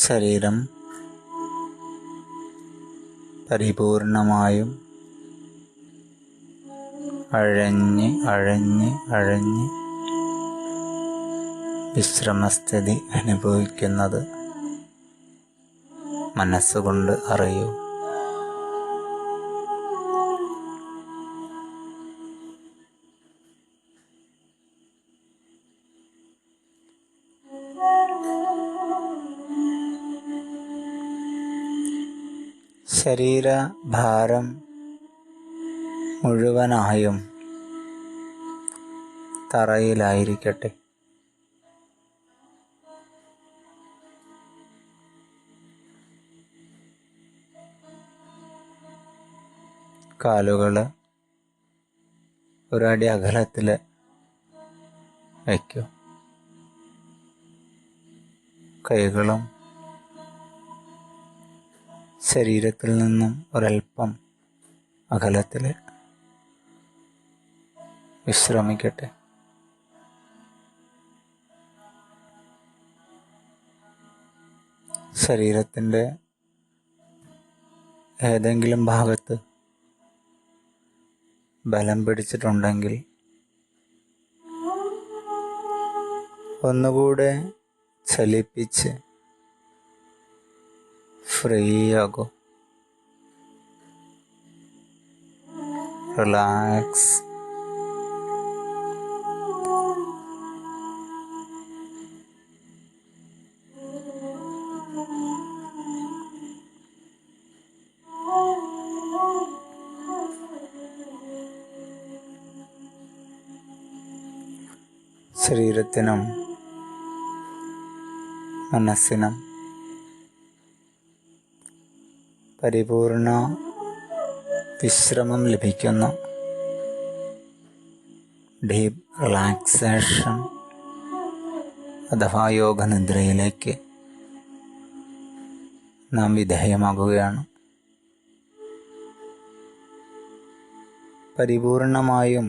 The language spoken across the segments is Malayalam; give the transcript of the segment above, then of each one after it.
ശരീരം പരിപൂർണമായും അഴഞ്ഞ് വിശ്രമസ്ഥിതി അനുഭവിക്കുന്നത് മനസ്സുകൊണ്ട് അറിയൂ. ശരീരഭാരം മുഴുവനായും തറയിലായിരിക്കട്ടെ. കാലുകൾ ഒരടി അകലത്തിൽ വയ്ക്കൂ. കൈകളും ശരീരത്തിൽ നിന്നും ഒരൽപ്പം അകലത്തിൽ വിശ്രമിക്കട്ടെ. ശരീരത്തിൻ്റെ ഏതെങ്കിലും ഭാഗത്ത് ബലം പിടിച്ചിട്ടുണ്ടെങ്കിൽ ഒന്നുകൂടെ ചലിപ്പിച്ച് ഫ്രീ ആകൂ. റിലാക്സ്. ശരീരത്തിനും മനസ്സിനും പരിപൂർണ വിശ്രമം ലഭിക്കുന്ന ഡീപ്പ് റിലാക്സേഷൻ അഥവാ യോഗനിദ്രയിലേക്ക് നാം വിധേയമാകുകയാണ്. പരിപൂർണമായും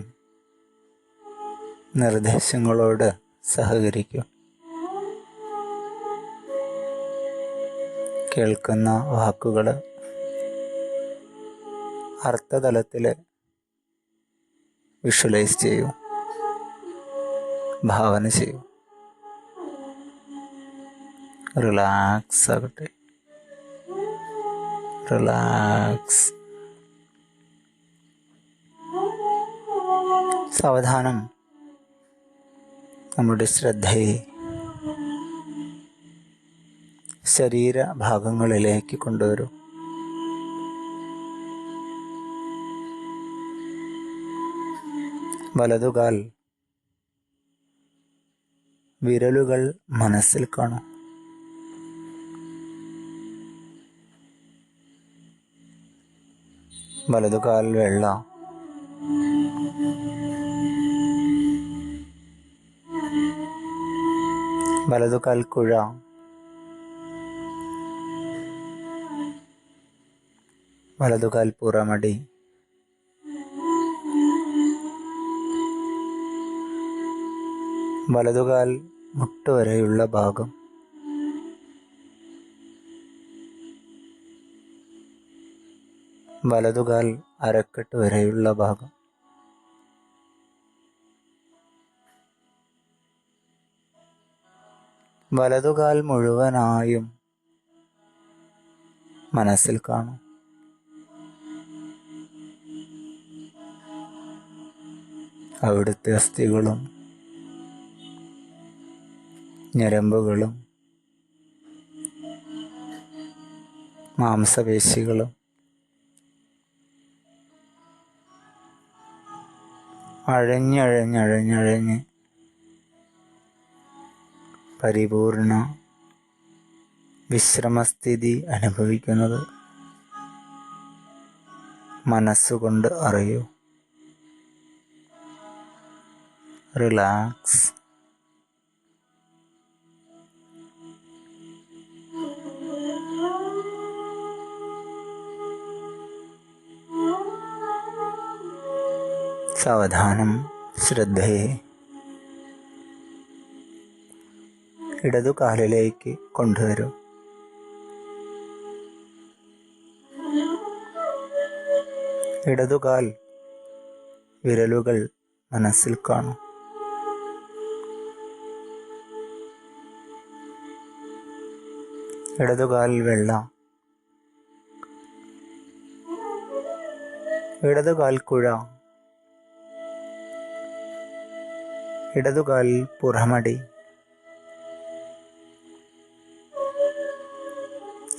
നിർദ്ദേശങ്ങളോട് സഹകരിക്കുക. കേൾക്കുന്ന വാക്കുകൾ അർത്ഥതലത്തിൽ വിഷ്വലൈസ് ചെയ്യൂ, ഭാവന ചെയ്യൂ. റിലാക്സ് ആകട്ടെ. റിലാക്സ്. സാവധാനം നമ്മുടെ ശ്രദ്ധയെ ശരീരഭാഗങ്ങളിലേക്ക് കൊണ്ടുവരൂ. വലതുകാൽ വിരലുകൾ മനസ്സിൽ കാണും. വലതുകാൽ വെള്ള, വലതുകാൽ കുഴ, വലതുകാൽ പുറമടി, വലതുകാൽ മുട്ടുവരെയുള്ള ഭാഗം, വലതുകാൽ അരക്കെട്ട് വരെയുള്ള ഭാഗം, വലതുകാൽ മുഴുവനായും മനസ്സിൽ കാണും. അവിടുത്തെ അസ്ഥികളും ഞരമ്പുകളും മാംസപേശികളും അഴഞ്ഞ് പരിപൂർണ വിശ്രമസ്ഥിതി അനുഭവിക്കുന്നത് മനസ്സുകൊണ്ട് അറിയൂ. റിലാക്സ്. സാവധാനം ശ്രദ്ധയെ ഇടതുകാലിലേക്ക് കൊണ്ടുവരൂ. ഇടതുകാൽ വിരലുകൾ മനസ്സിൽ കാണൂ. ഇടതുകാൽ വെള്ള, ഇടതുകാൽ കുഴ, ഇടതുകാൽ പുറമടി,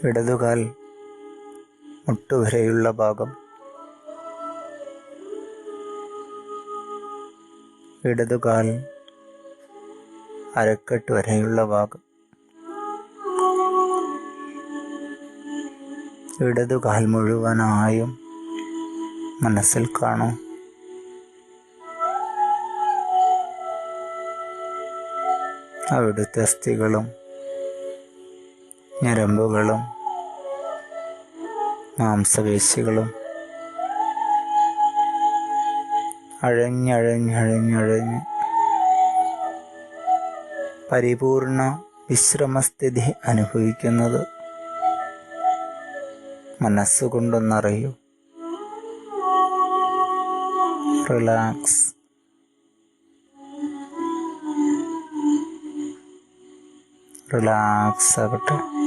ഇടതുകാൽ മുട്ടുവരെയുള്ള ഭാഗം, ഇടതുകാൽ അരക്കെട്ട് വരെയുള്ള ഭാഗം, ഇടതുകാൽ മുഴുവനായും മനസ്സിൽ കാണൂ. അവിടുത്തെ അസ്ഥികളും ഞരമ്പുകളും മാംസപേശികളും അഴഞ്ഞഴഞ്ഞഴഞ്ഞഴഞ്ഞ് പരിപൂർണ വിശ്രമസ്ഥിതി അനുഭവിക്കുന്നത് മനസ്സുകൊണ്ടൊന്നറിയൂ. റിലാക്സ്. റിലാക്സ് ആകട്ടെ.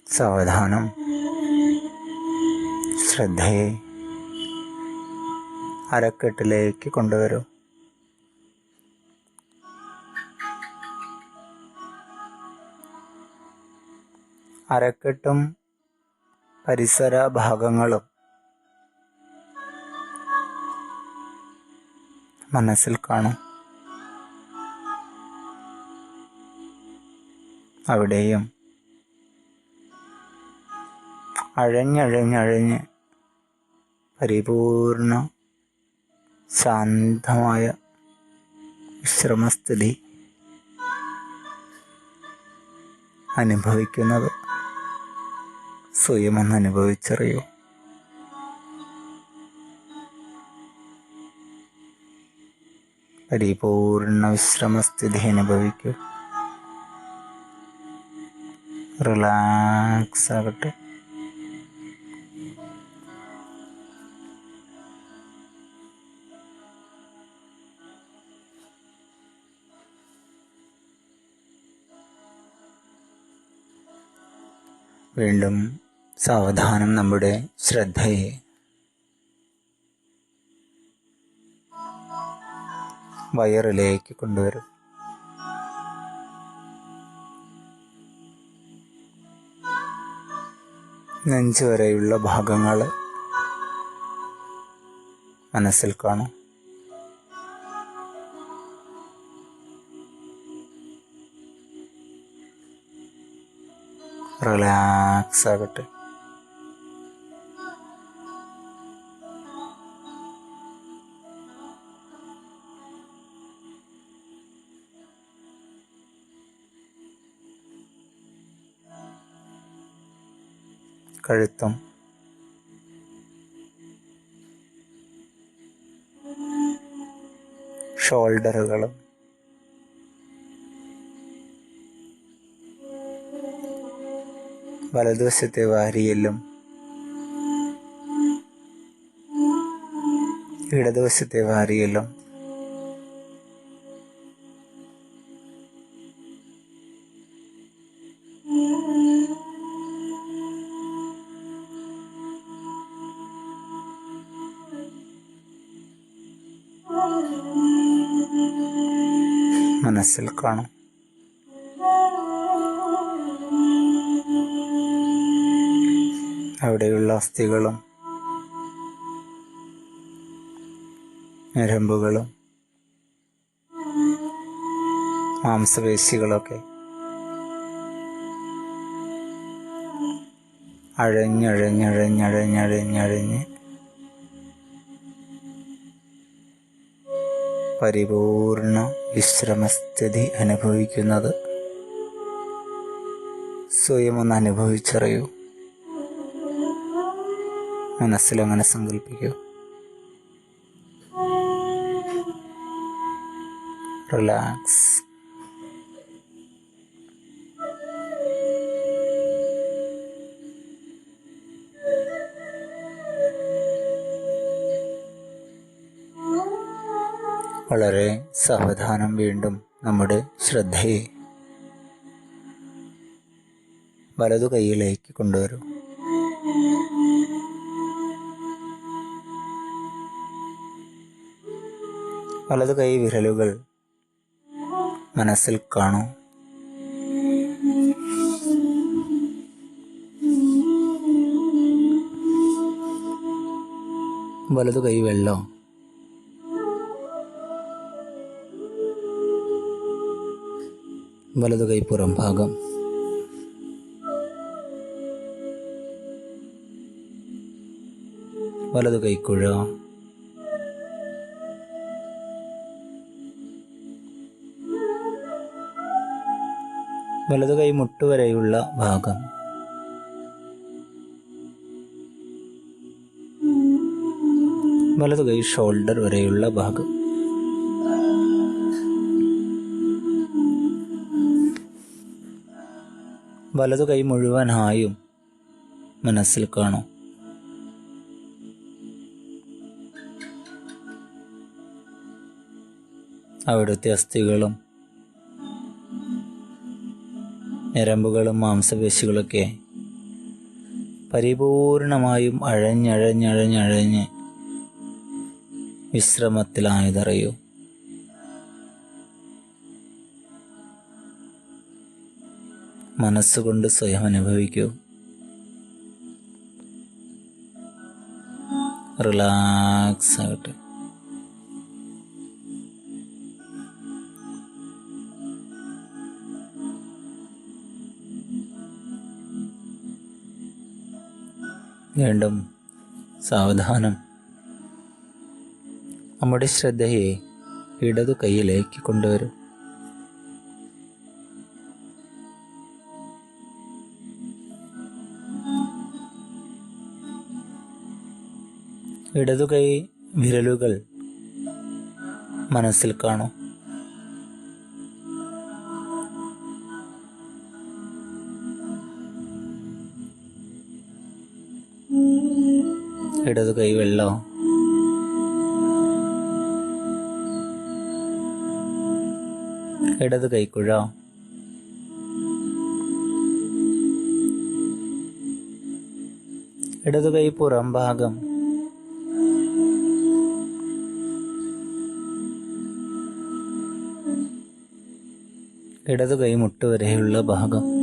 സാവധാനം ശ്രദ്ധയെ അരക്കെട്ടിലേക്ക് കൊണ്ടുവരൂ. അരക്കെട്ടും പരിസര ഭാഗങ്ങളും മനസ്സിൽ കാണും. അവിടെയും അഴഞ്ഞഴഞ്ഞഴഞ്ഞ് പരിപൂർണ ശാന്തമായ വിശ്രമസ്ഥിതി അനുഭവിക്കുന്നത് സ്വയം ഒന്ന് അനുഭവിച്ചറിയൂ. പരിപൂർണ വിശ്രമസ്ഥിതി അനുഭവിക്കൂ. റിലാക്സ് ആകട്ടെ. വീണ്ടും സാവധാനം നമ്മുടെ ശ്രദ്ധയെ വയറിലേക്ക് കൊണ്ടുവരും. നെഞ്ചുവരെയുള്ള ഭാഗങ്ങൾ മനസ്സിൽ കാണും. റിലാക്സ് ആകട്ടെ. കഴുത്തും ഷോൾഡറുകളും വലതുവശത്തെ വാരിയെല്ലും ഇടതുവശത്തെ വാരിയെല്ലും മനസ്സിൽ കാണും. അവിടെയുള്ള അസ്ഥികളും ഞരമ്പുകളും മാംസപേശികളൊക്കെ അഴഞ്ഞഴഞ്ഞഴഞ്ഞഴഞ്ഞഴഞ്ഞഴഞ്ഞ് പരിപൂർണ വിശ്രമസ്ഥിതി അനുഭവിക്കുന്നത് സ്വയം ഒന്ന് അനുഭവിച്ചറിയൂ. മനസ്സിലങ്ങനെ സങ്കല്പിക്കൂ. റിലാക്സ്. വളരെ സാവധാനം വീണ്ടും നമ്മുടെ ശ്രദ്ധയെ വലതു കൈയിലേക്ക് കൊണ്ടുവരൂ. വലതു കൈ വിരലുകൾ മനസ്സിൽ കാണൂ. വലതു കൈ വെള്ളം. വലതു കൈ പുറം ഭാഗം. വലതു കൈക്കുഴ. വലതു കൈ മുട്ടുവരെയുള്ള ഭാഗം. വലതു കൈ ഷോൾഡർ വരെയുള്ള ഭാഗം. വലതു കൈ മുഴുവനായും മനസ്സിൽ കാണൂ. അവിടുത്തെ അസ്ഥികളും ഞരമ്പുകളും മാംസപേശികളൊക്കെ പരിപൂർണമായും അഴഞ്ഞ് വിശ്രമത്തിലായതറിയൂ. മനസ്സുകൊണ്ട് സ്വയം അനുഭവിക്കൂ. റിലാക്സ് ആകട്ടെ. വീണ്ടും സാവധാനം നമ്മുടെ ശ്രദ്ധയെ ഇടതു കൈയിലേക്ക് കൊണ്ടുവരൂ. ഇടതു കൈ വിരലുകൾ മനസ്സിൽ കാണൂ. ഇടതു കൈ വെള്ളം. ഇടതു കൈക്കുഴ. ഇടതു കൈ പുറം ഭാഗം. ഇടതു കൈ മുട്ടുവരെയുള്ള ഭാഗം.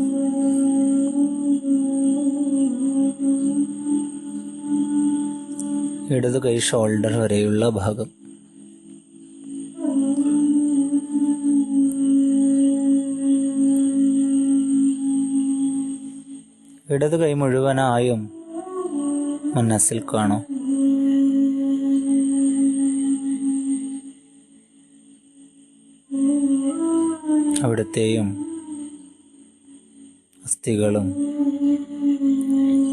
ഇടതു കൈ ഷോൾഡർ വരെയുള്ള ഭാഗം. ഇടതു കൈ മുഴുവനായും മനസ്സിൽ കാണൂ. അവിടുത്തെയും അസ്ഥികളും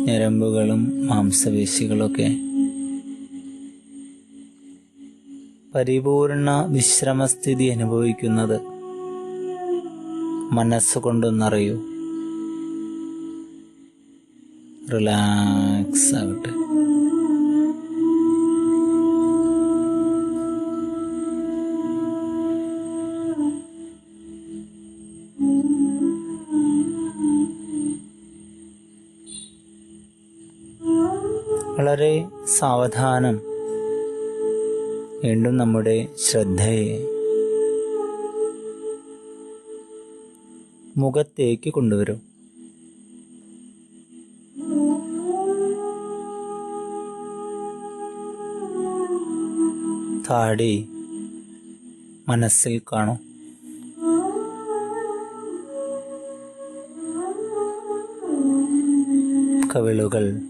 ഞരമ്പുകളും മാംസപേശികളൊക്കെ പരിപൂർണ വിശ്രമസ്ഥിതി അനുഭവിക്കുന്നത് മനസ്സുകൊണ്ടൊന്നറിയൂ. റിലാക്സ് ആകട്ടെ. വളരെ സാവധാനം വീണ്ടും നമ്മുടെ ശ്രദ്ധയെ മുഖത്തേക്ക് കൊണ്ടുവരും. താടി മനസ്സിൽ കാണൂ. കവിളുകൾ,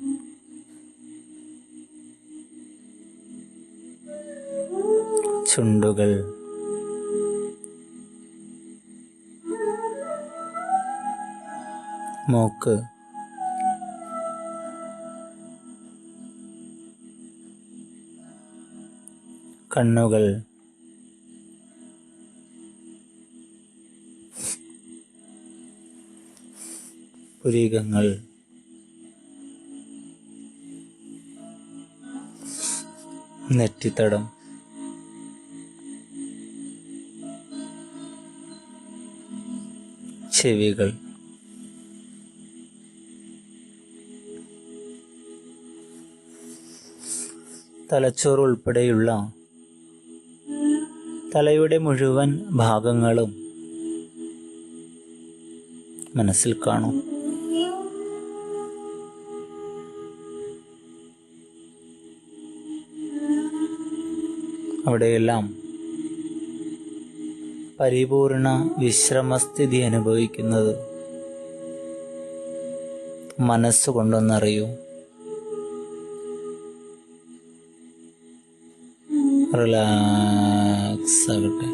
ചുണ്ടുകൾ, മൂക്ക്, കണ്ണുകൾ, പുരികങ്ങൾ, നെറ്റിത്തടം, ചെവികൾ, തലച്ചോറ് ഉൾപ്പെടെയുള്ള തലയുടെ മുഴുവൻ ഭാഗങ്ങളും മനസ്സിൽ കാണൂ. അവിടെയെല്ലാം പരിപൂർണ വിശ്രമസ്ഥിതി അനുഭവിക്കുന്നത് മനസ്സുകൊണ്ടൊന്നറിയൂ. റിലാക്സ് ആകട്ടെ.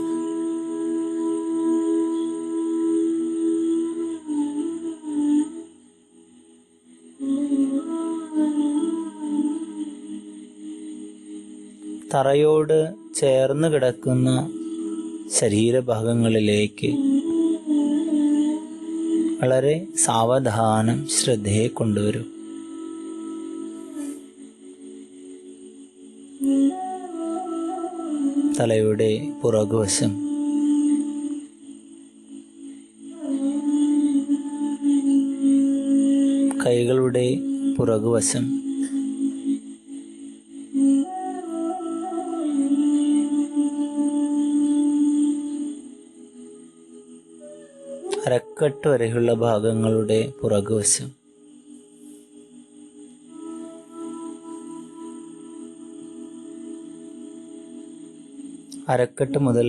തറയോട് ചേർന്ന് കിടക്കുന്ന ശരീരഭാഗങ്ങളിലേക്ക് വളരെ സാവധാനം ശ്രദ്ധയെ കൊണ്ടുവരൂ. തലയുടെ പുറകുവശം, കൈകളുടെ പുറകുവശം, അരക്കെട്ട് വരെയുള്ള ഭാഗങ്ങളുടെ പുറകുവശം, അരക്കെട്ട് മുതൽ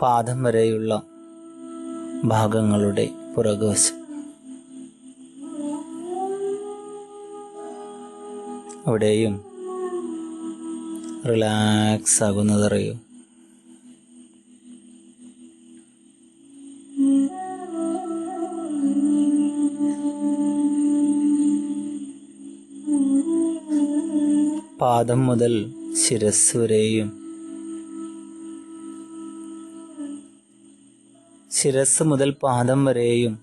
പാദം വരെയുള്ള ഭാഗങ്ങളുടെ പുറകുവശം. അവിടെയും റിലാക്സ് ആകുന്നതറിയൂ. പാദം മുതൽ ശിരസ് വരെയും, ശിരസ് മുതൽ പാദം വരെയും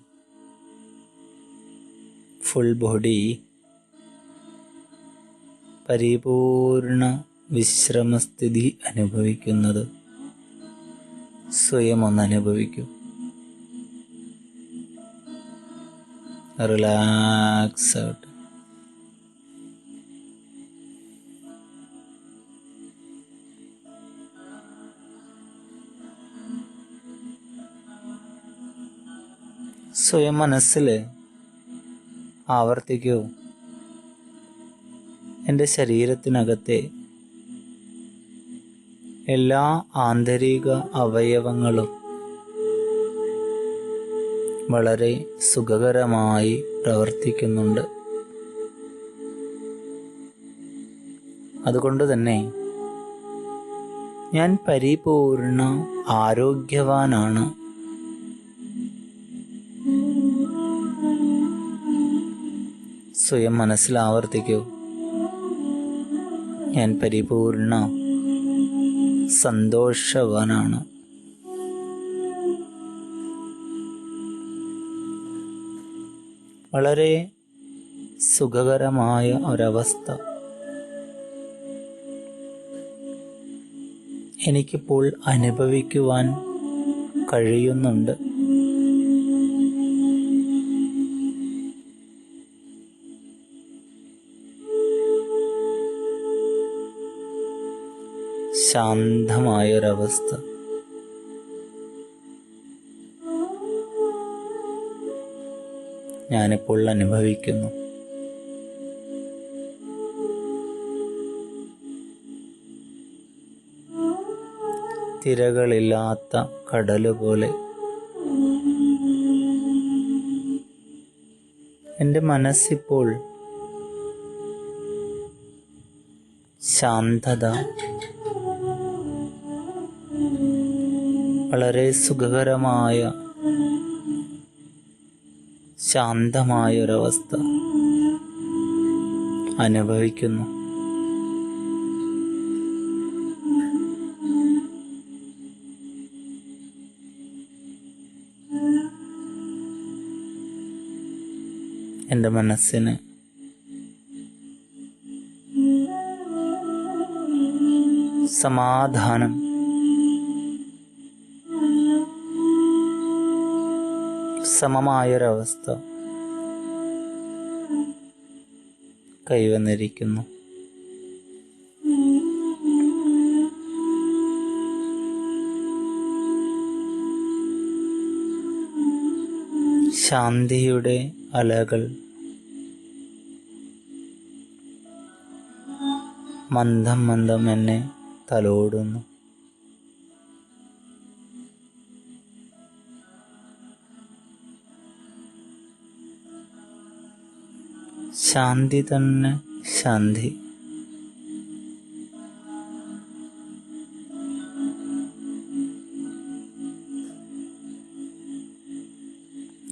ഫുൾ ബോഡി പരിപൂർണ വിശ്രമസ്ഥിതി അനുഭവിക്കുന്നത് സ്വയം ഒന്നനുഭവിക്കൂ. റിലാക്സ് ആവട്ടെ. സ്വയം മനസ്സിൽ ആവർത്തിക്കൂ, എൻ്റെ ശരീരത്തിനകത്തെ എല്ലാ ആന്തരിക അവയവങ്ങളും വളരെ സുഖകരമായി പ്രവർത്തിക്കുന്നുണ്ട്. അതുകൊണ്ട് തന്നെ ഞാൻ പരിപൂർണ ആരോഗ്യവാനാണ്. സ്വയം മനസ്സിൽ ആവർത്തിക്കൂ, ഞാൻ പരിപൂർണ സന്തോഷവാനാണ്. വളരെ സുഖകരമായ ഒരവസ്ഥ എനിക്കിപ്പോൾ അനുഭവിക്കുവാൻ കഴിയുന്നുണ്ട്. ശാന്തമായൊരവസ്ഥ. ഞാനിപ്പോൾ അനുഭവിക്കുന്നു. തിരകളില്ലാത്ത കടല് പോലെ എൻ്റെ മനസ്സിപ്പോൾ ശാന്തത, വളരെ സുഖകരമായ ശാന്തമായൊരവസ്ഥ അനുഭവിക്കുന്നു. എൻ്റെ മനസ്സിന് സമാധാനം, സമമായൊരവസ്ഥ കൈവന്നിരിക്കുന്നു. ശാന്തിയുടെ അലകൾ മന്ദം മന്ദം എന്നെ തലോടുന്നു. ശാന്തി തന്നെ ശാന്തി.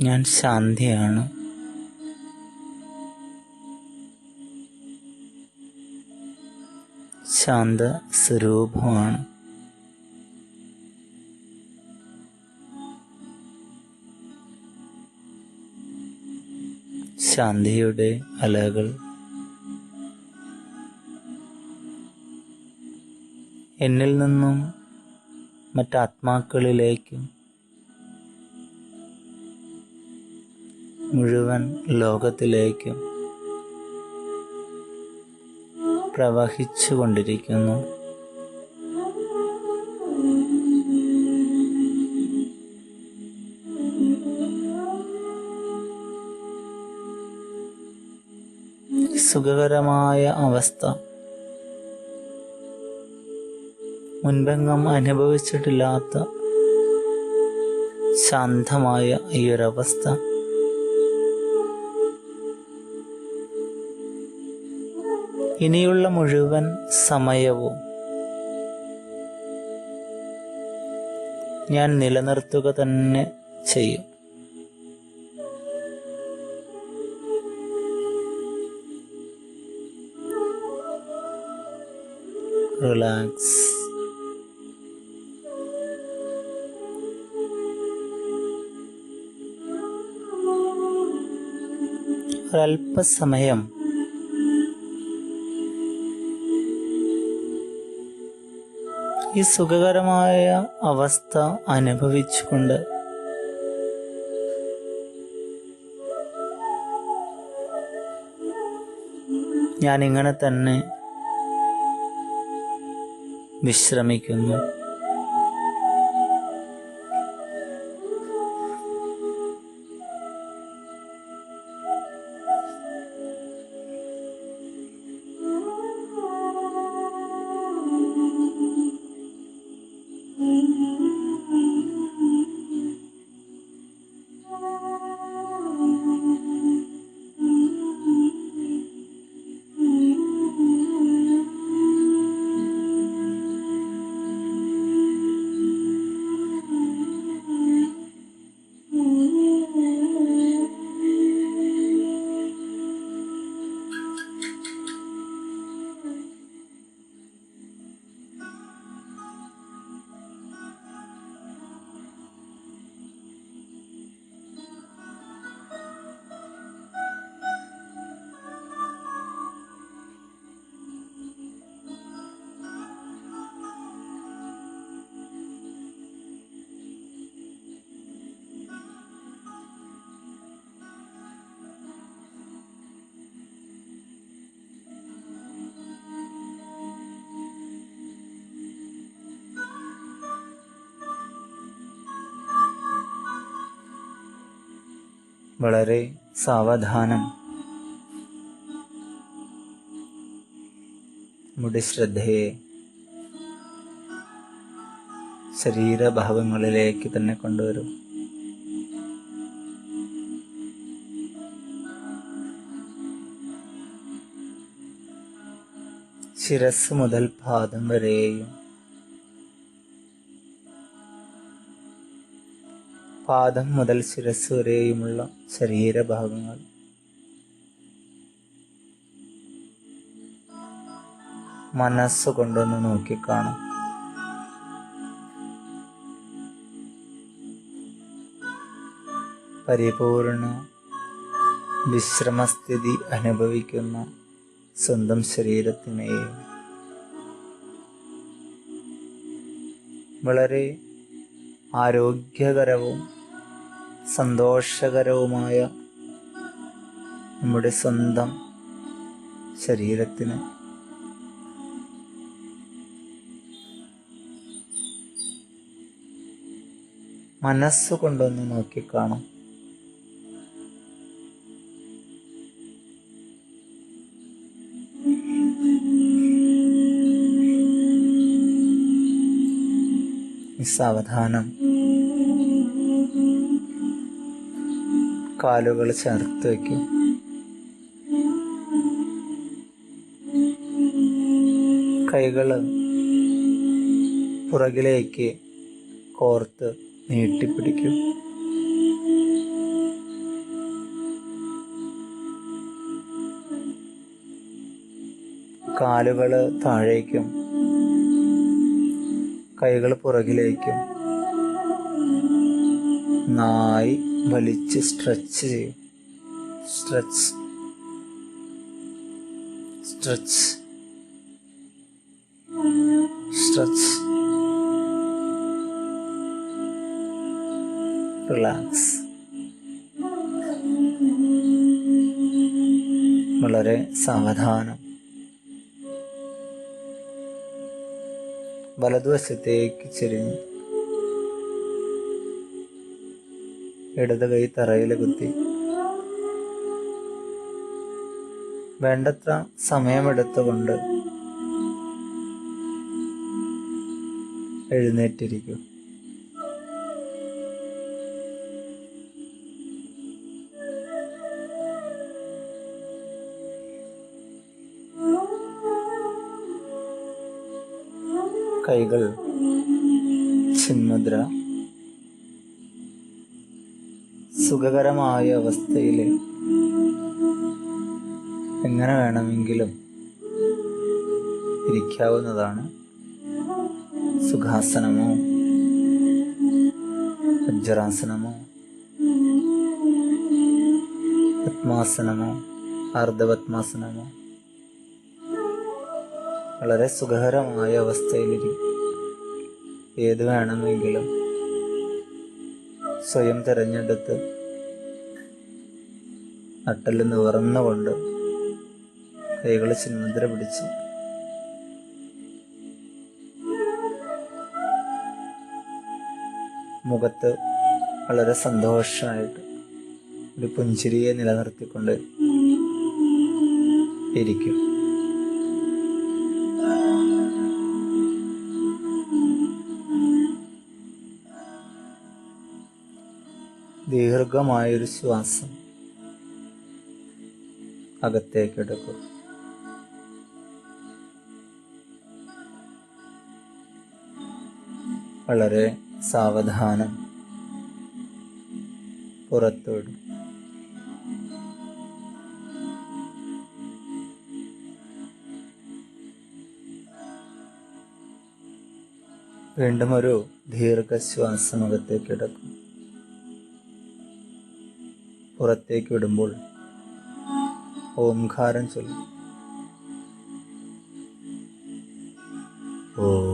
ഞാൻ ശാന്തിയാണ്. ശാന്ത സ്വരൂപമാണ്. ശാന്തിയുടെ അലകൾ എന്നിൽ നിന്നും മറ്റാത്മാക്കളിലേക്കും മുഴുവൻ ലോകത്തിലേക്കും പ്രവഹിച്ചു കൊണ്ടിരിക്കുന്നു. സുഖകരമായ അവസ്ഥ മുൻപെങ്ങും അനുഭവിച്ചിട്ടില്ലാത്ത ശാന്തമായ ഈ ഒരവസ്ഥ ഇനിയുള്ള മുഴുവൻ സമയവും ഞാൻ നിലനിർത്തുക തന്നെ ചെയ്യും. റിലാക്സ്. ഒരല്പസമയം ഈ സുഖകരമായ അവസ്ഥ അനുഭവിച്ചുകൊണ്ട് ഞാനിങ്ങനെ തന്നെ വിശ്രമിക്കുന്നു. വളരെ സാവധാനം നമ്മുടെ ശ്രദ്ധയെ ശരീരഭാവങ്ങളിലേക്ക് തന്നെ കൊണ്ടുവരും. ശിരസ് മുതൽ പാദം വരെയും പാദം മുതൽ ശിരസ് വരെയുമുള്ള ശരീരഭാഗങ്ങൾ മനസ്സുകൊണ്ടൊന്ന് നോക്കിക്കാണും. പരിപൂർണ വിശ്രമസ്ഥിതി അനുഭവിക്കുന്ന സ്വന്തം ശരീരത്തിനെയും വളരെ ആരോഗ്യകരവും സന്തോഷകരവുമായ നമ്മുടെ സ്വന്തം ശരീരത്തിന് മനസ്സുകൊണ്ടൊന്ന് നോക്കിക്കാണും. സാവധാനം കാലുകൾ ചേർത്ത് വയ്ക്കും. കൈകൾ പുറകിലേക്ക് കോർത്ത് നീട്ടിപ്പിടിക്കും. കാലുകൾ താഴേക്കും കൈകൾ പുറകിലേക്കും നന്നായി വലിച്ച് സ്ട്രെച്ച് ചെയ്യും. Stretch stretch stretch. റിലാക്സ്. വളരെ സാവധാനം വലതുവശത്തേക്ക് ചെരിഞ്ഞ് ഇടത് കൈ തറയിൽ കുത്തി വേണ്ടത്ര സമയമെടുത്തുകൊണ്ട് എഴുന്നേറ്റിരിക്കും. കൈകൾ ചിന്മുദ്ര. സുഖകരമായ അവസ്ഥയിൽ എങ്ങനെ വേണമെങ്കിലും ഇരിക്കാവുന്നതാണ്. സുഖാസനമോ വജ്രാസനമോ പത്മാസനമോ അർദ്ധപത്മാസനമോ വളരെ സുഖകരമായ അവസ്ഥയിലിരിക്കും. ഏത് വേണമെങ്കിലും സ്വയം തിരഞ്ഞെടുത്ത് നട്ടെല്ല് നിവർന്നുകൊണ്ട് കൈകൾ ചിന്മുദ്ര പിടിച്ച് മുഖത്ത് വളരെ സന്തോഷമായിട്ട് ഒരു പുഞ്ചിരിയെ നിലനിർത്തിക്കൊണ്ട് ഇരിക്കും. ദീർഘമായൊരു ശ്വാസം അകത്തേക്കെടുക്കും. വളരെ സാവധാനം പുറത്തുവിടും. വീണ്ടും ഒരു ദീർഘശ്വാസം അകത്തേക്കെടുക്കും. പുറത്തേക്ക് വിടുമ്പോൾ ഓംകാരം ചൊല്ലും. ഓ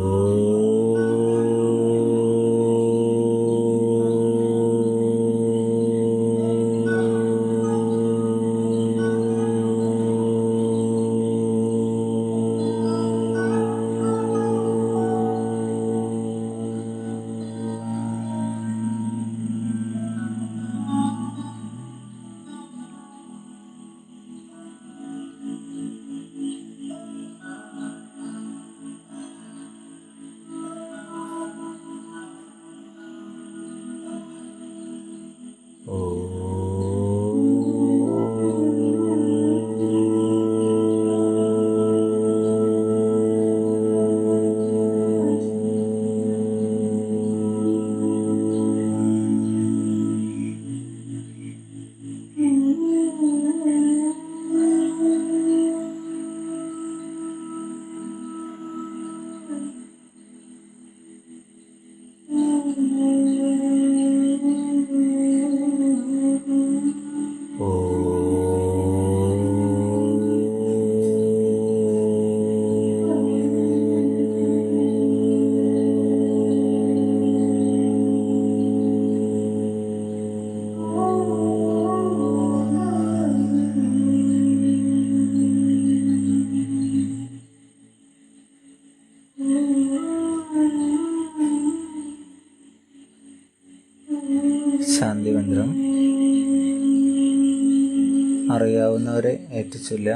അറിയാവുന്നവരെ ഏറ്റുചൊല്ല,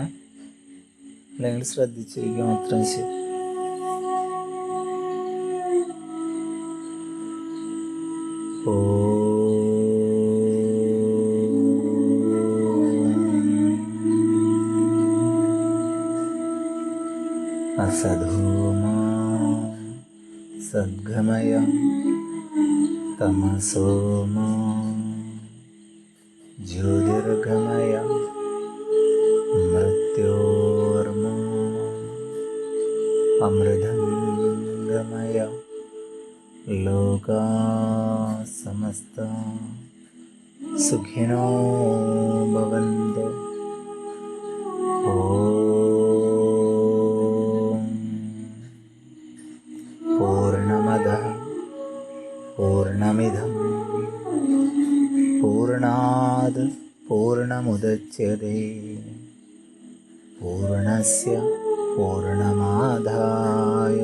അല്ലെങ്കിൽ ശ്രദ്ധിച്ചിരിക്കുക മാത്രം ശരി. അസധൂമാ സദ്ഗമയ തമസോമാ ജ്യോതിർഗമയ മൃത്യോർമാ അമൃതം ഗമയ ലോകാ സമസ്ത സുഖിനോ ഭവന്തു. ഓം പൂർണ്ണമദഃ പൂർണ്ണമിദം പൂർണ്ണാത് പൂർണ്ണമുദച്യതേ പൂർണ്ണസ്യ പൂർണ്ണമാദായ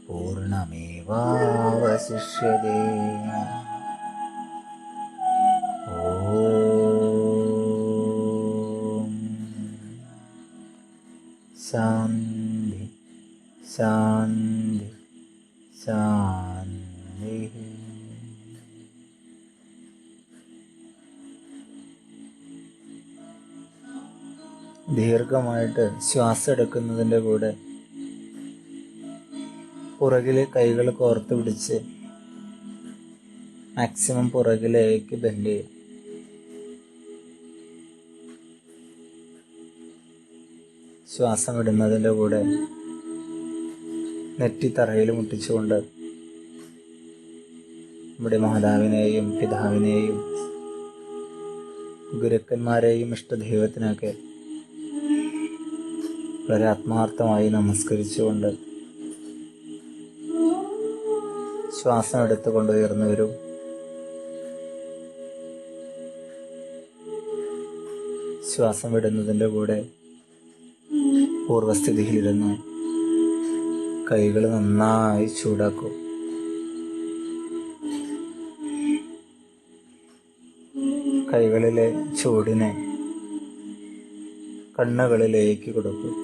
പൂർണ്ണമേവാവശിഷ്യതേ. ഓം ശാന്തി ശാന്തി ശാന്തി. ദീർഘമായിട്ട് ശ്വാസം എടുക്കുന്നതിൻ്റെ കൂടെ പുറകിലെ കൈകൾ കോർത്ത് പിടിച്ച് മാക്സിമം പുറകിലേക്ക് ബെൻഡ് ചെയ്യും. ശ്വാസം വിടുന്നതിൻ്റെ കൂടെ നെറ്റി തറയിൽ മുട്ടിച്ചുകൊണ്ട് നമ്മുടെ മാതാവിനെയും പിതാവിനെയും ഗുരുക്കന്മാരെയും ഇഷ്ടദൈവത്തിനൊക്കെ വളരെ ആത്മാർത്ഥമായി നമസ്കരിച്ചുകൊണ്ട് ശ്വാസം എടുത്തുകൊണ്ട് ഉയർന്നു വരും. ശ്വാസം വിടുന്നതിൻ്റെ കൂടെ പൂർവസ്ഥിതിയിലിരുന്ന് കൈകൾ നന്നായി ചൂടാക്കും. കൈകളിലെ ചൂടിനെ കണ്ണുകളിലേക്ക് കൊടുക്കും.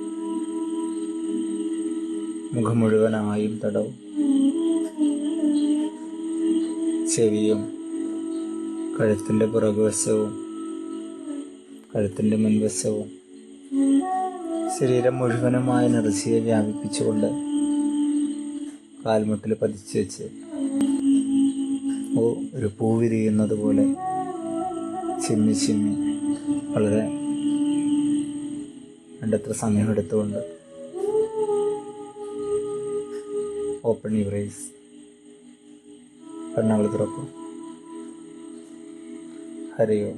മുഖം മുഴുവനായും തടവും. ചെവിയും കഴുത്തിൻ്റെ പുറകുവശവും കഴുത്തിൻ്റെ മുൻവശവും ശരീരം മുഴുവനുമായ എനർജിയെ വ്യാപിപ്പിച്ചുകൊണ്ട് കാൽമുട്ടിൽ പതിച്ചു വെച്ച് ഒരു പൂ വിരിയുന്നത് പോലെ ചിമ്മി ചിമ്മി വളരെ വേണ്ടത്ര സമയമെടുത്തുകൊണ്ട് ഓപ്പൺ യുവർ ഐസ്. കണ്ണുകൾ തുറക്കും. ഹരി ഓം.